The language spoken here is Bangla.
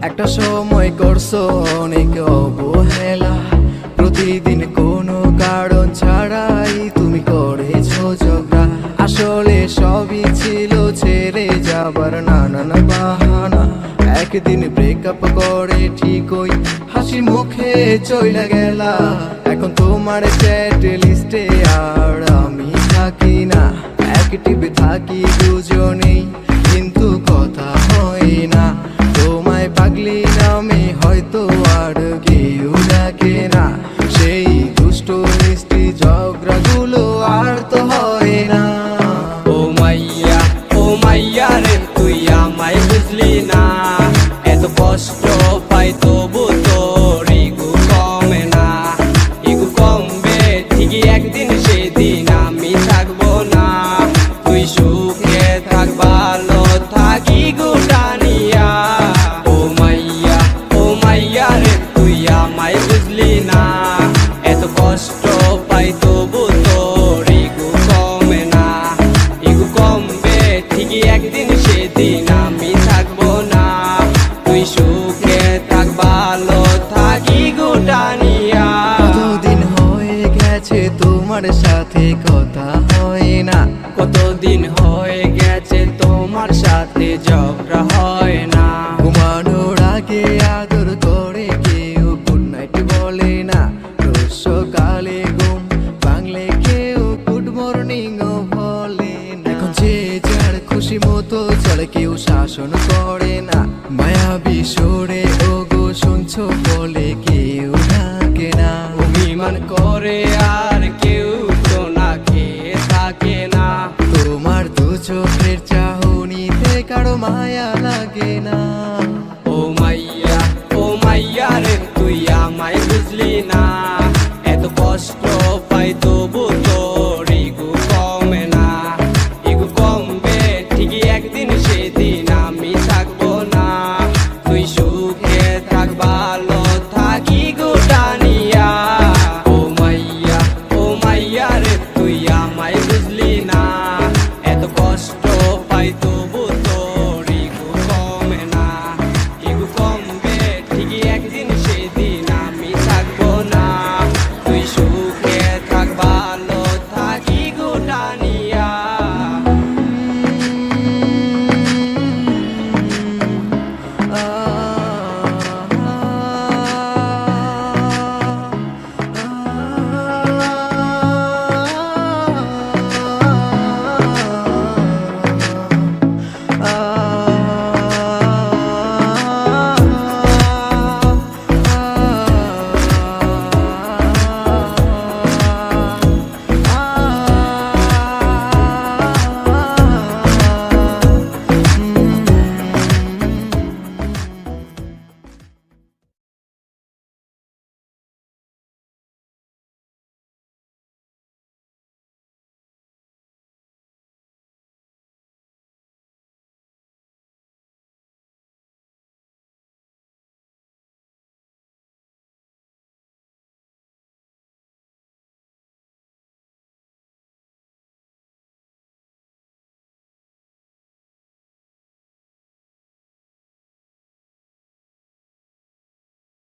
একটা সময় করছো অনেক অবহেলা, প্রতিদিন কোনো কারণ ছাড়াই তুমি করেছো ঝগড়া। আসলে সবই ছিল ছেড়ে যাবার নানান বাহানা। একদিন ব্রেকআপ করে ঠিকই হাসি মুখে চইলা গেলা। এখন তোমার চ্যাট লিস্টে আর আমি থাকি না, অ্যাক্টিভ থাকি দুজনেই কিন্তু কথা হয় না। তোমায় পাগলি নামে হয়তো আর কেউ ডাকে না, সেই দুষ্ট মিষ্টি ঝগড়াগুলো আর তো হয় না। ও মাইয়া রে তুই আমায় বুঝলি না, এত কষ্ট পাই তবু তোর ইগো কমে না। ইগো কমবে ঠিকই একদিন, সেদিন আমি থাকবো না। তুই সুখে থাক, ভালো থাক ইগোটা নিয়া। ও মাইয়া রে তুই আমায় বুঝলি না, এত কষ্ট পাই তবু তোর ইগো কমে না। ইগো কমবে ঠিকই একদিন, সেদিন আমি থাকবো না। তুই সুখে থাক, ভালো থাক ইগোটা নিয়া। কতদিন হয়ে গেছে তোমার সাথে কথা হয় না, কতদিন হয়ে গেছে তোমার সাথে ঝগড়া হয় না। ঘুমানোর আগে আদর করে কেউ গুড নাইট বলে না, রোজ সকালে ঘুম ভাঙলে কেউ গুড মর্নিং ও বলে না। এখন যে যার খুশি মতো চলে, কেউ শাসন করে না। মায়াবী সুরে ওগো শুনছো বলে কেউ ডাকে না। অভিমান করে আর কেউ তো না খেয়ে থাকে না। তোমার দু চোখের চাহনিতে কারো মায়া লাগে না। ও মাইয়া রে তুই আমায় বুঝলি না, এত কষ্ট পাই তবু তোর ইগো কমে না। ইগো কমবে ঠিকই একদিন, সেদিন আমি থাকবো না। তুই সুখে থাক, ভালো থাক ইগোটা নিয়া। ও মাইয়া রে তুই আমায় বুঝলি না।